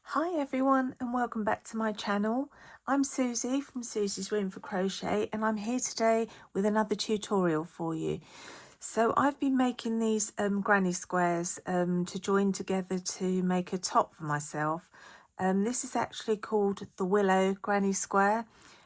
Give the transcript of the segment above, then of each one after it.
Hi everyone and welcome back to my channel. I'm Susie from Susie's Room for Crochet and I'm here today with another tutorial for you. So I've been making these granny squares to join together to make a top for myself. This is actually called the Willow granny square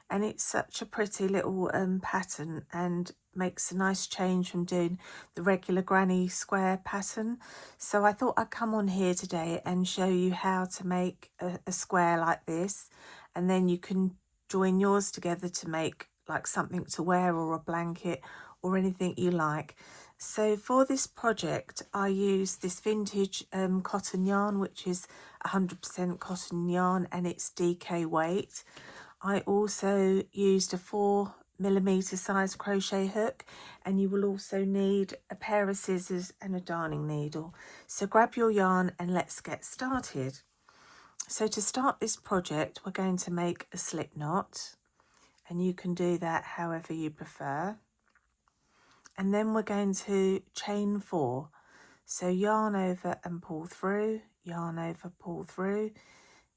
and it's such a pretty little pattern and makes a nice change from doing the regular granny square pattern. So I thought I'd come on here today and show you how to make a square like this, and then you can join yours together to make like something to wear or a blanket or anything you like. So for this project I use this vintage cotton yarn, which is 100% cotton yarn and it's DK weight. I also used a 4mm size crochet hook, and you will also need a pair of scissors and a darning needle. So grab your yarn and let's get started. So to start this project we're going to make a slip knot, and you can do that however you prefer. And then we're going to chain 4. So yarn over and pull through, yarn over, pull through,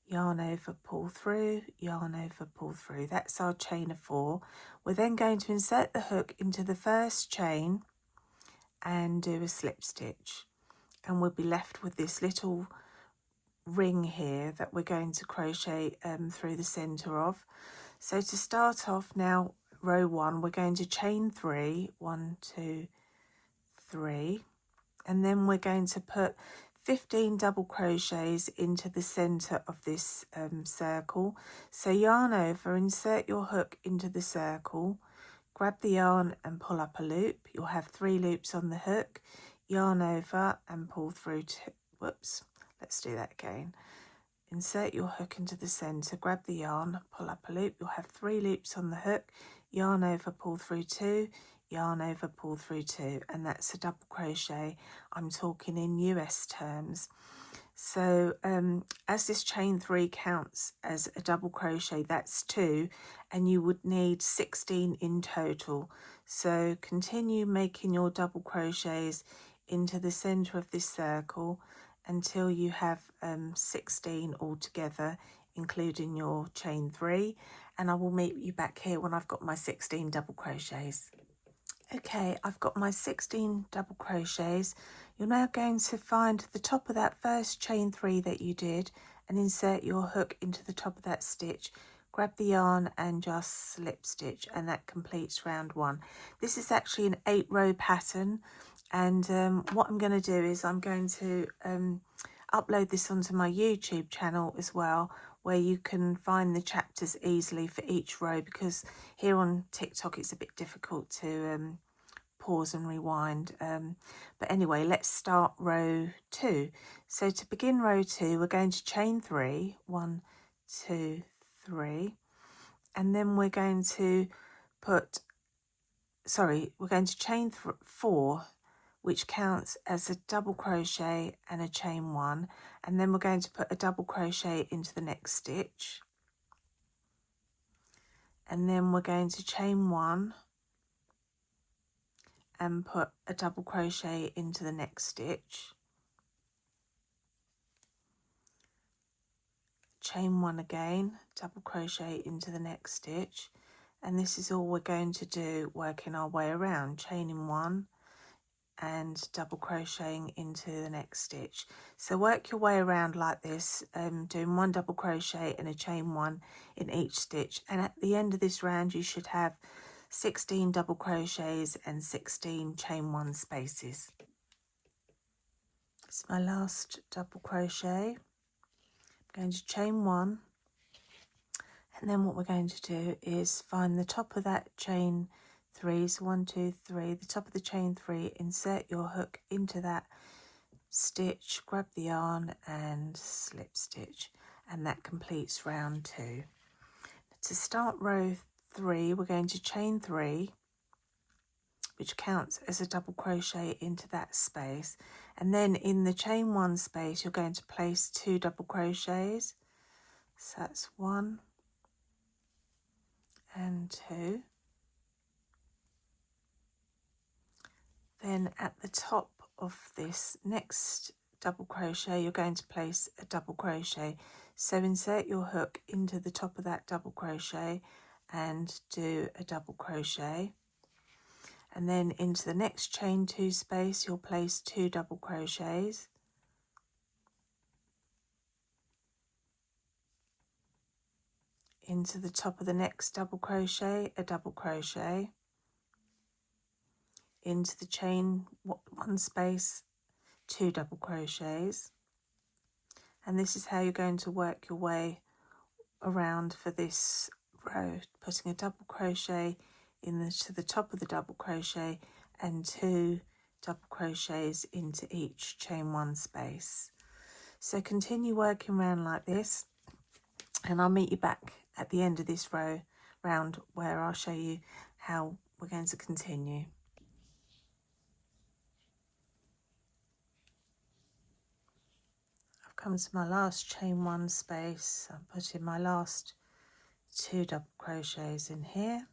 yarn over, pull through, yarn over, pull through. That's our chain of 4. We're then going to insert the hook into the first chain and do a slip stitch, and we'll be left with this little ring here that we're going to crochet through the center of. So to start off now, row 1, we're going to chain 3, 1, 2, 3, and then we're going to put 15 double crochets into the center of this circle. So yarn over, insert your hook into the circle, grab the yarn and pull up a loop. You'll have 3 loops on the hook, yarn over and pull through whoops, let's do that again. Insert your hook into the center, grab the yarn, pull up a loop. You'll have 3 loops on the hook, yarn over, pull through 2, yarn over, pull through 2, and that's a double crochet. I'm talking in US terms. So as this chain 3 counts as a double crochet, that's 2, and you would need 16 in total. So continue making your double crochets into the center of this circle until you have 16 altogether, including your chain 3, and I will meet you back here when I've got my 16 double crochets. Okay, I've got my 16 double crochets. You're now going to find the top of that first chain 3 that you did and insert your hook into the top of that stitch. Grab the yarn and just slip stitch, and that completes round 1. This is actually an 8-row pattern, and what I'm going to do is I'm going to upload this onto my YouTube channel as well, where you can find the chapters easily for each row, because here on TikTok it's a bit difficult to pause and rewind. But anyway, let's start row 2. So to begin row 2, we're going to chain 3, 1, 2, 3, and then we're going to we're going to chain 4, which counts as a double crochet and a chain 1, and then we're going to put a double crochet into the next stitch, and then we're going to chain 1 and put a double crochet into the next stitch, chain 1 again, double crochet into the next stitch, and this is all we're going to do, working our way around, chaining 1 and double crocheting into the next stitch. So work your way around like this, doing 1 double crochet and a chain 1 in each stitch, and at the end of this round you should have 16 double crochets and 16 chain 1 spaces. It's my last double crochet. I'm going to chain 1, and then what we're going to do is find the top of that chain 3, so 1, 2, 3, the top of the chain 3, insert your hook into that stitch, grab the yarn and slip stitch, and that completes round 2. To start row 3, we're going to chain 3, which counts as a double crochet into that space, and then in the chain 1 space you're going to place 2 double crochets, so that's 1 and 2. Then at the top of this next double crochet, you're going to place a double crochet. So insert your hook into the top of that double crochet and do a double crochet. And then into the next chain 2 space, you'll place 2 double crochets. Into the top of the next double crochet, a double crochet. Into the chain 1 space, 2 double crochets. And this is how you're going to work your way around for this row, putting a double crochet to the top of the double crochet and 2 double crochets into each chain 1 space. So continue working around like this, and I'll meet you back at the end of this round where I'll show you how we're going to continue. I've come to my last chain 1 space. I'm putting my last 2 double crochets in here.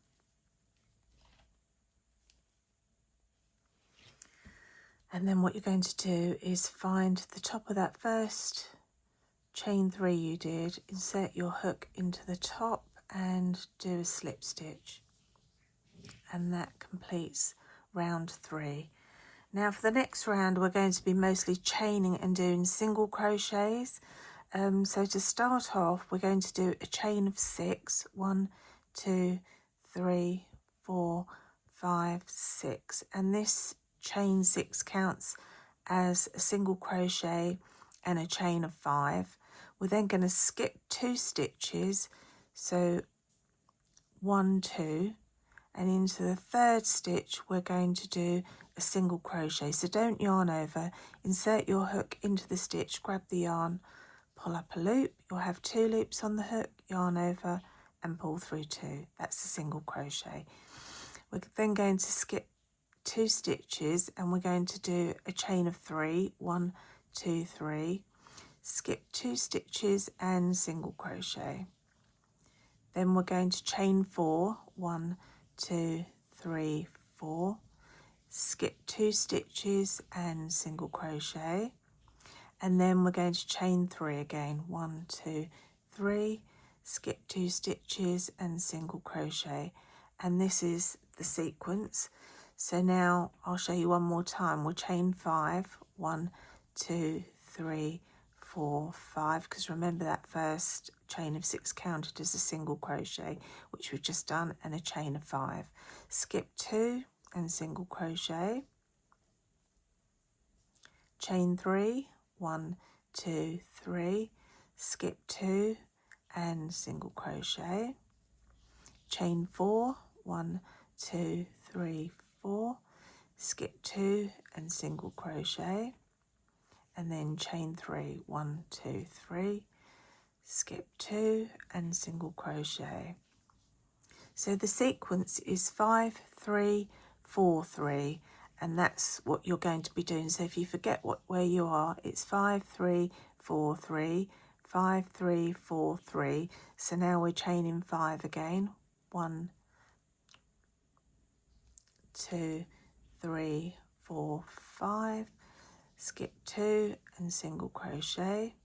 And then what you're going to do is find the top of that first chain 3 you did, insert your hook into the top and do a slip stitch. And that completes round 3. Now for the next round, we're going to be mostly chaining and doing single crochets. So to start off, we're going to do a chain of 6. 1, 2, 3, 4, 5, 6. And this chain 6 counts as a single crochet and a chain of 5. We're then going to skip 2 stitches, so 1, 2, and into the 3rd stitch we're going to do a single crochet. So don't yarn over, insert your hook into the stitch, grab the yarn, pull up a loop. You'll have 2 loops on the hook, yarn over and pull through 2. That's a single crochet. We're then going to skip 2 stitches and we're going to do a chain of 3. 1, 2, 3. Skip 2 stitches and single crochet. Then we're going to chain 4. 1, 2, 3, 4. Skip 2 stitches and single crochet. And then we're going to chain 3 again. 1, 2, 3. Skip 2 stitches and single crochet. And this is the sequence. So now I'll show you one more time. We'll chain 5. 1, 2, 3, 4, 5. Because remember that first chain of 6 counted as a single crochet, which we've just done, and a chain of 5. Skip 2 and single crochet. Chain 3. 1, 2, 3. Skip 2 and single crochet. Chain 4. 1, 2, 3, 4. Skip 2 and single crochet. And then chain 3. 1, 2, 3. Skip 2 and single crochet. So the sequence is 5, 3, 4, 3, and that's what you're going to be doing. So if you forget where you are, it's 5, 3, 4, 3, 5, 3, 4, 3. So now we're chaining 5 again. 1, 2, 3, 4, 5. Skip 2 and single crochet.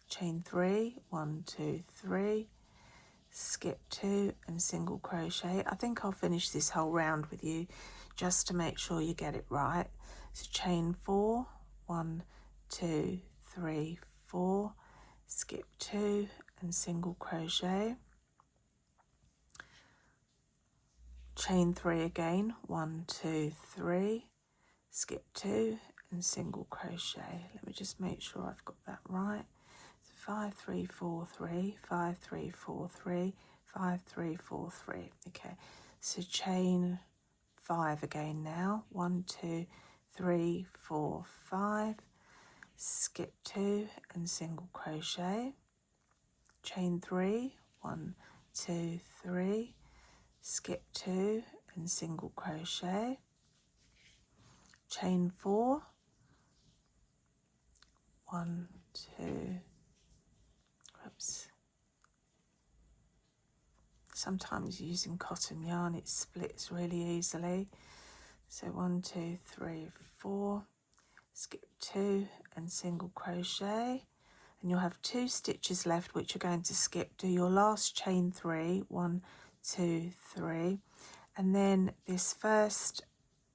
Chain 3. 1, 2, 3. Skip 2 and single crochet. I think I'll finish this whole round with you just to make sure you get it right. So chain 4. 1, 2, 3, 4. Skip 2 and single crochet. Chain 3 again. 1, 2, 3. Skip 2 and single crochet. Let me just make sure I've got that right. 5, 3, 4, 3, 5, 3, 4, 3, 5, 3, 4, 3. Okay, so chain 5 again now. 1, 2, 3, 4, 5. Skip 2 and single crochet. Chain 3. 1, 2, 3. Skip 2 and single crochet. Chain 4. 1, 2. Oops. Sometimes using cotton yarn it splits really easily. So 1, 2, 3, 4. skip 2 and single crochet, and you'll have 2 stitches left which you're going to skip. Do your last chain 3, 1, 2, 3, and then this first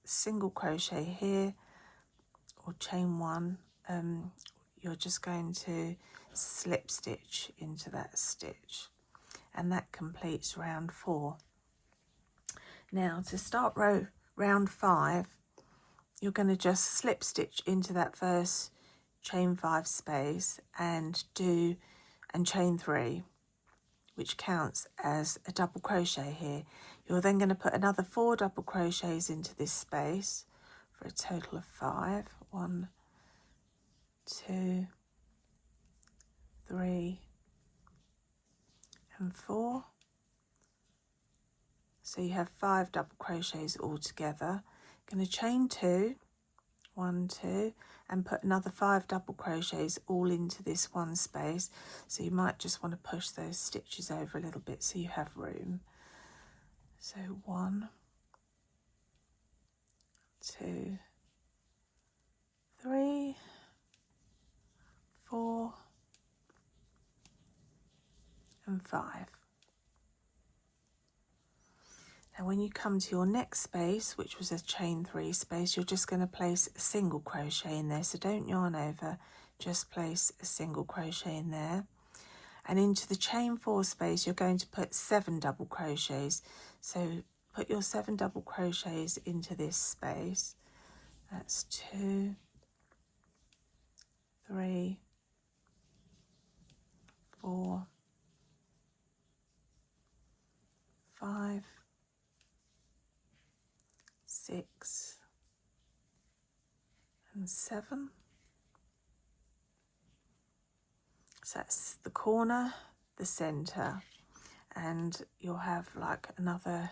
single crochet here, or chain 1, you're just going to slip stitch into that stitch, and that completes round 4. Now to start round 5, you're going to just slip stitch into that first chain 5 space and chain 3, which counts as a double crochet here. You're then going to put another 4 double crochets into this space for a total of 5. 1, 2, 3, and 4. So you have 5 double crochets all together. Going to chain 2, 1, 2, and put another 5 double crochets all into this one space. So you might just want to push those stitches over a little bit so you have room. So 1, 2, 3, 4, and 5. Now when you come to your next space, which was a chain 3 space, you're just going to place a single crochet in there. So don't yarn over, just place a single crochet in there. And into the chain 4 space, you're going to put 7 double crochets. So put your 7 double crochets into this space. That's 2, 3, 4, 5, 6, and 7. So that's the corner, the center, and you'll have like another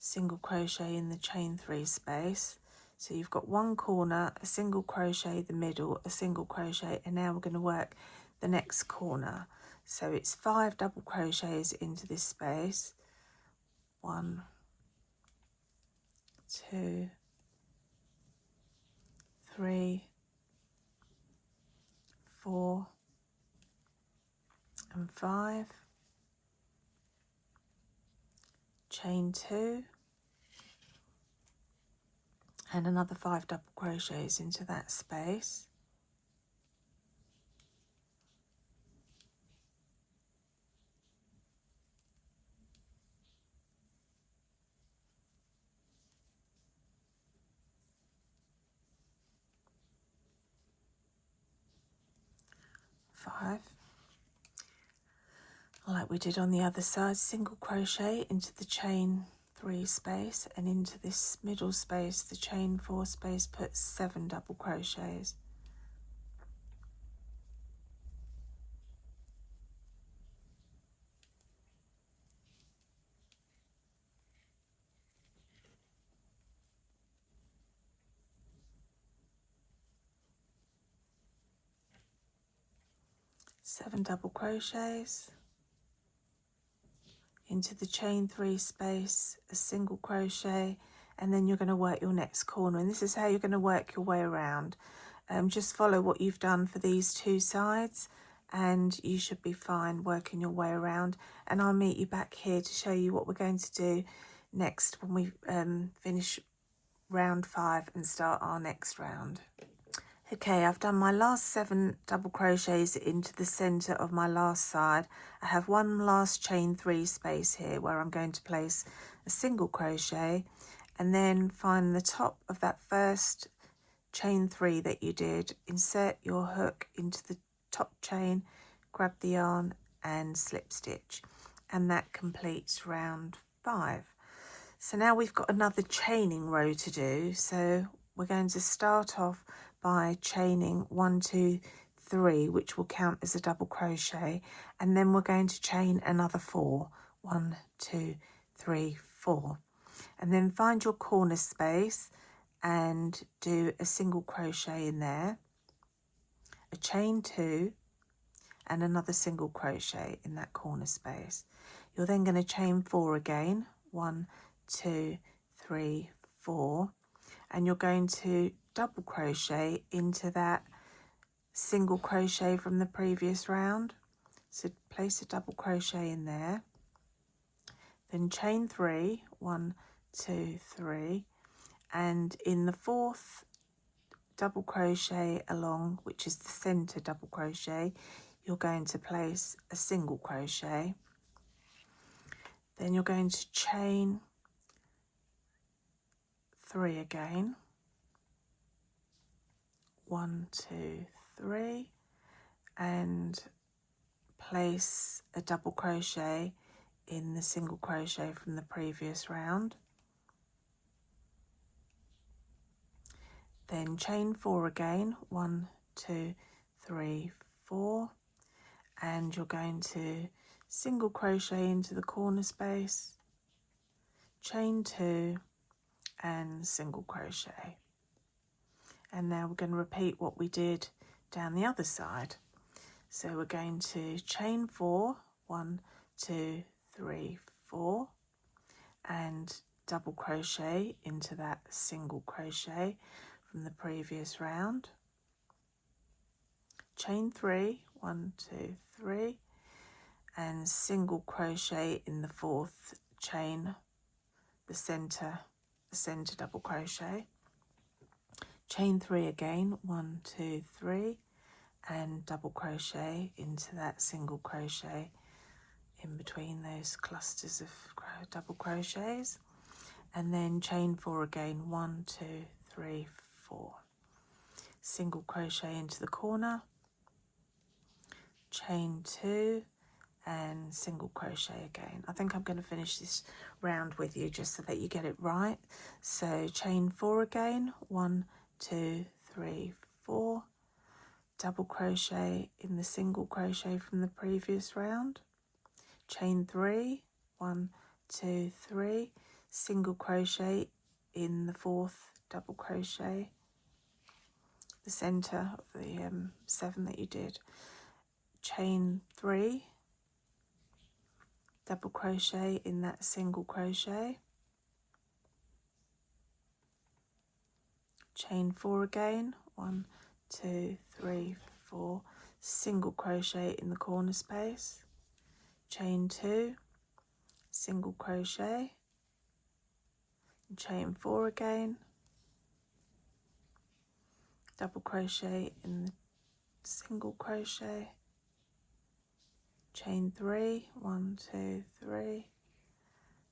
single crochet in the chain 3 space. So you've got one corner, a single crochet, the middle, a single crochet, and now we're going to work the next corner. So it's 5 double crochets into this space. 1, 2, 3, 4, and 5. Chain 2, and another 5 double crochets into that space. Five, like we did on the other side, single crochet into the chain 3 space, and into this middle space, the chain 4 space, put 7 double crochets. Seven double crochets into the chain 3 space, a single crochet, and then you're going to work your next corner. And this is how you're going to work your way around. Just follow what you've done for these 2 sides, and you should be fine working your way around. And I'll meet you back here to show you what we're going to do next when we finish round 5 and start our next round. Okay, I've done my last 7 double crochets into the center of my last side. I have one last chain 3 space here where I'm going to place a single crochet, and then find the top of that first chain 3 that you did, insert your hook into the top chain, grab the yarn and slip stitch, and that completes round 5. So now we've got another chaining row to do. So we're going to start off by chaining 1, 2, 3, which will count as a double crochet, and then we're going to chain another 4. 1, 2, 3, 4, and then find your corner space and do a single crochet in there, a chain 2, and another single crochet in that corner space. You're then going to chain 4 again, 1, 2, 3, 4, and you're going to double crochet into that single crochet from the previous round. So place a double crochet in there, then chain 3, 1, 2, 3, and in the 4th double crochet along, which is the center double crochet, you're going to place a single crochet. Then you're going to chain 3 again, 1, 2, 3, and place a double crochet in the single crochet from the previous round. Then chain 4 again, 1, 2, 3, 4, and you're going to single crochet into the corner space, chain 2, and single crochet. And now we're going to repeat what we did down the other side. So we're going to chain 4, 1, 2, 3, 4, and double crochet into that single crochet from the previous round. Chain 3, 1, 2, 3, and single crochet in the 4th chain, the center double crochet. Chain 3 again, 1, 2, 3, and double crochet into that single crochet in between those clusters of double crochets, and then chain 4 again, 1, 2, 3, 4, single crochet into the corner, chain 2, and single crochet again. I think I'm going to finish this round with you just so that you get it right. So chain 4 again, 1, 2, 3, 4, double crochet in the single crochet from the previous round, chain 3, 1, 2, 3, single crochet in the 4th double crochet, the center of the 7 that you did, chain 3, double crochet in that single crochet, chain 4 again, 1, 2, 3, 4, single crochet in the corner space, chain 2, single crochet, and chain 4 again, double crochet in the single crochet, chain 3, 1, 2, 3,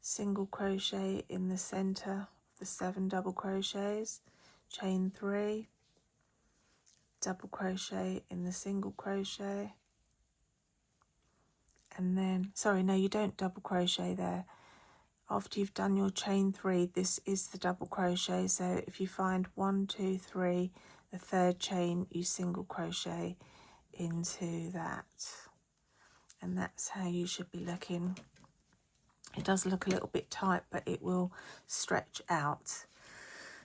single crochet in the center of the 7 double crochets, chain 3, double crochet in the single crochet, and then, sorry, no, you don't double crochet there. After you've done your chain 3, this is the double crochet, so if you find 1, 2, 3, the 3rd chain, you single crochet into that, and that's how you should be looking. It does look a little bit tight, but it will stretch out.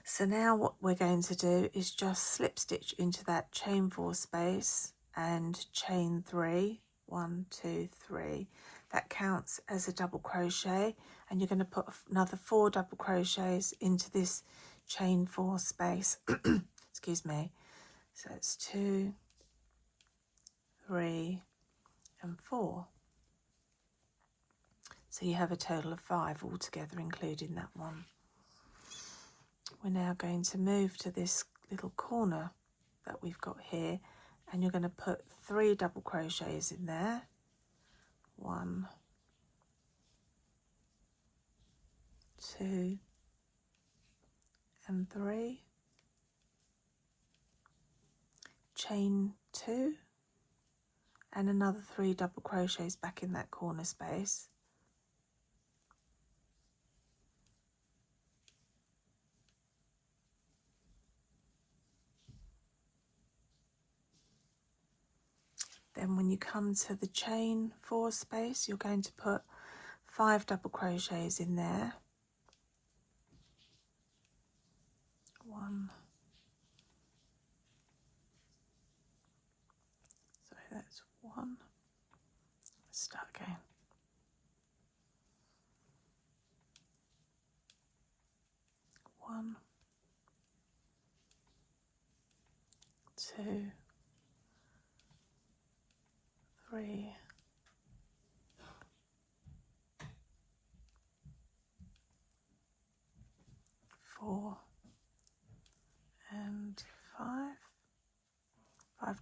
So now what we're going to do is just slip stitch into that chain 4 space and chain 3, 1, 2, 3. That counts as a double crochet, and you're going to put another 4 double crochets into this chain 4 space. Excuse me. So it's 2, 3, and 4. So you have a total of 5 altogether, including that one. We're now going to move to this little corner that we've got here, and you're going to put 3 double crochets in there. 1, 2, and 3. Chain 2, and another 3 double crochets back in that corner space. Then when you come to the chain 4 space, you're going to put 5 double crochets in there. 1, so that's 1. Let's start again. 1, 2, 3, 4 and 5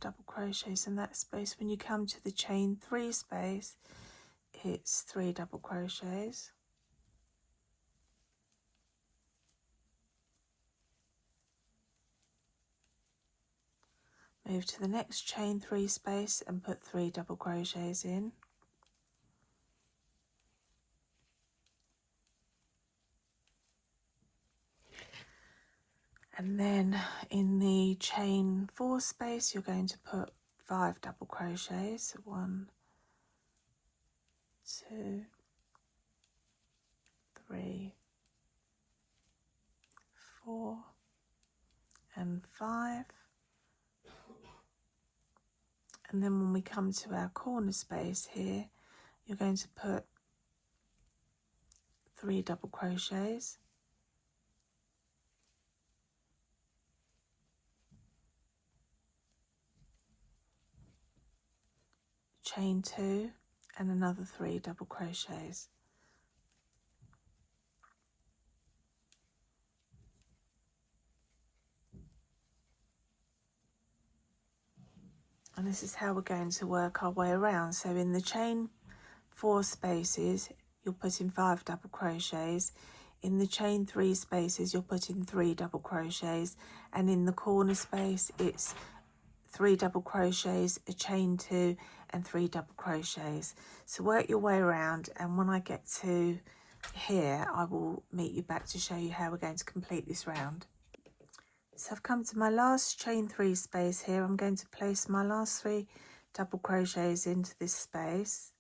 double crochets in that space. When you come to the chain 3 space, it's 3 double crochets. Move to the next chain 3 space and put 3 double crochets in. And then in the chain 4 space, you're going to put 5 double crochets. 1, 2, 3, 4 and 5. And then when we come to our corner space here, you're going to put 3 double crochets, chain 2 and another 3 double crochets. And this is how we're going to work our way around. So in the chain 4 spaces, you'll put in 5 double crochets. In the chain 3 spaces, you'll put in 3 double crochets. And in the corner space, it's 3 double crochets, a chain 2 and 3 double crochets. So work your way around, and when I get to here, I will meet you back to show you how we're going to complete this round. So I've come to my last chain 3 space here. I'm going to place my last 3 double crochets into this space.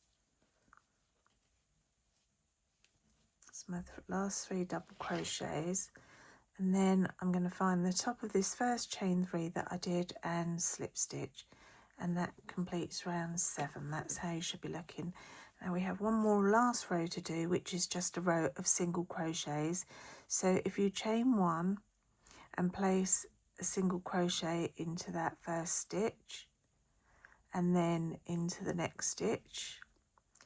That's my last 3 double crochets. And then I'm going to find the top of this first chain 3 that I did and slip stitch. And that completes round 7. That's how you should be looking. Now we have one more last row to do, which is just a row of single crochets. So if you chain 1, and place a single crochet into that first stitch and then into the next stitch.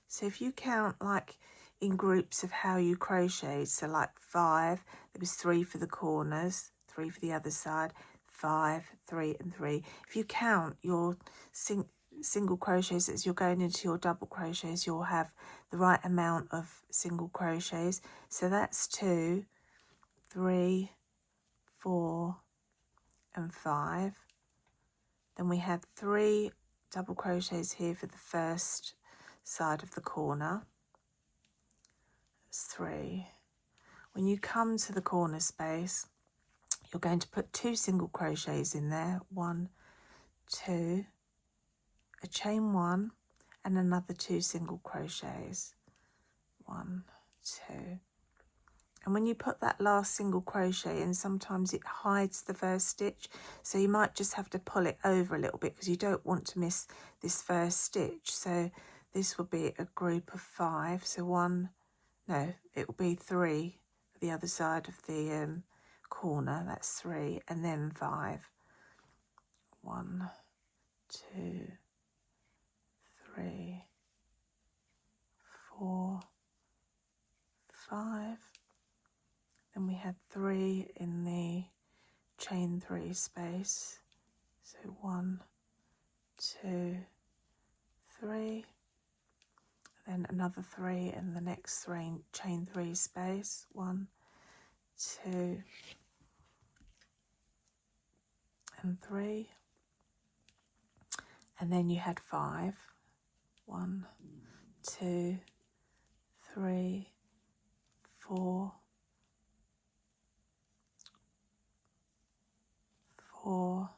So if you count like in groups of how you crochet, so like 5, there was 3 for the corners, 3 for the other side, 5, 3 and 3. If you count your single crochets as you're going into your double crochets, you'll have the right amount of single crochets. So that's 2, 3, 4 and 5. Then we had 3 double crochets here for the first side of the corner. That's 3. When you come to the corner space, you're going to put 2 single crochets in there. 1, 2, a chain 1 and another 2 single crochets. 1, 2. And when you put that last single crochet in, sometimes it hides the first stitch. So you might just have to pull it over a little bit because you don't want to miss this first stitch. So this will be a group of 5. So it will be 3 for the other side of the corner. That's 3 and then 5. 1, 2, 3, 4, 5. Then we had 3 in the chain 3 space. So 1, 2, 3. Then another 3 in the next chain 3 space. 1, 2 and 3. And then you had 5. 1, 2, 3, 4, 4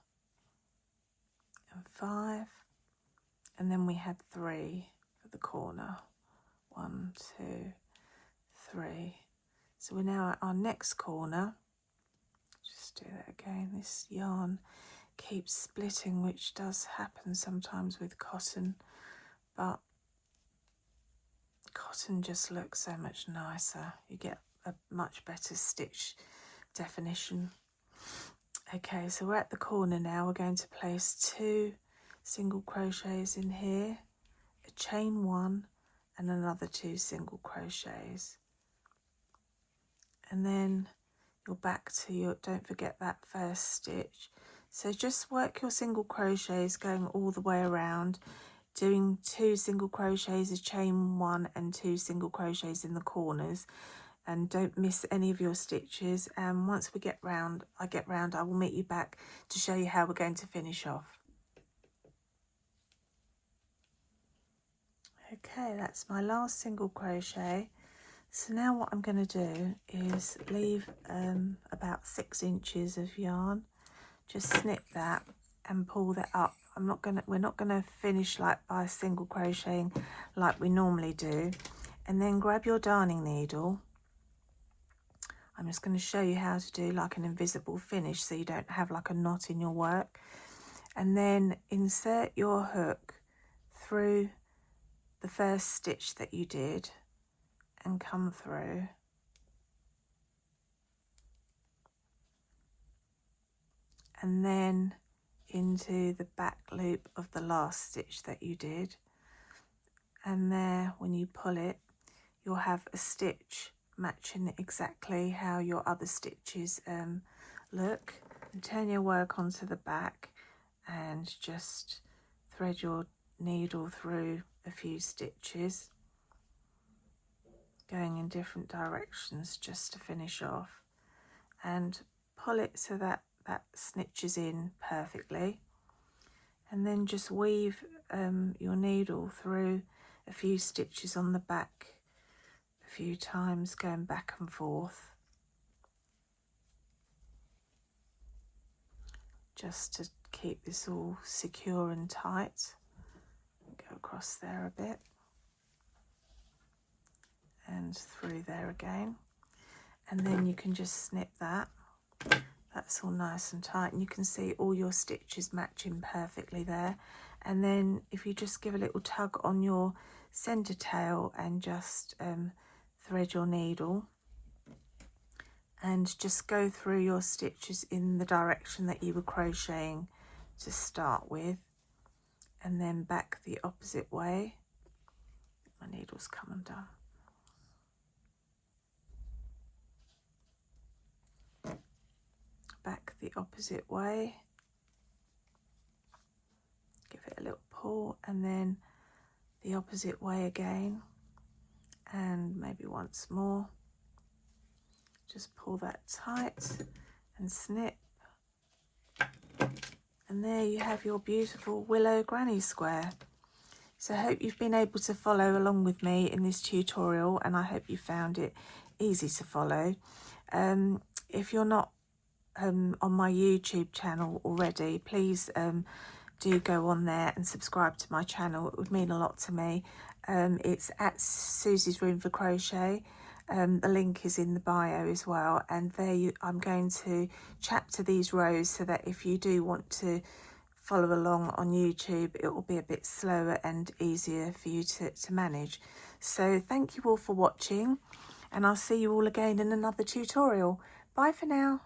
and 5, and then we had 3 for the corner. 1, 2, 3. So we're now at our next corner. Just do that again. This yarn keeps splitting, which does happen sometimes with cotton, but cotton just looks so much nicer. You get a much better stitch definition. Okay, so we're at the corner now. We're going to place 2 single crochets in here, a chain 1 and another 2 single crochets, and then you're back to your, don't forget that first stitch. So just work your single crochets going all the way around, doing 2 single crochets, a chain 1 and 2 single crochets in the corners, and don't miss any of your stitches. And once we get round, I will meet you back to show you how we're going to finish off. Okay, that's my last single crochet. So now what I'm going to do is leave about 6 inches of yarn. Just snip that and pull that up. We're not gonna finish like by single crocheting like we normally do. And then grab your darning needle. I'm just going to show you how to do like an invisible finish so you don't have like a knot in your work. And then insert your hook through the first stitch that you did and come through. And then into the back loop of the last stitch that you did. And there, when you pull it, you'll have a stitch matching exactly how your other stitches look. And turn your work onto the back and just thread your needle through a few stitches, going in different directions just to finish off, and pull it so that that snitches in perfectly. And then just weave your needle through a few stitches on the back a few times, going back and forth, just to keep this all secure and tight. Go across there a bit and through there again, and then you can just snip that. That's all nice and tight, and you can see all your stitches matching perfectly there. And then if you just give a little tug on your centre tail and just thread your needle and just go through your stitches in the direction that you were crocheting to start with, and then back the opposite way. My needle's come undone. Back the opposite way, give it a little pull, and then the opposite way again, and maybe once more. Just pull that tight and snip, and there you have your beautiful willow granny square. So I hope you've been able to follow along with me in this tutorial, and I hope you found it easy to follow. If you're not on my YouTube channel already, please do go on there and subscribe to my channel. It would mean a lot to me. It's at Susie's Room for Crochet. The link is in the bio as well, and there I'm going to chapter these rows so that if you do want to follow along on YouTube, it will be a bit slower and easier for you to manage. So thank you all for watching, and I'll see you all again in another tutorial. Bye for now.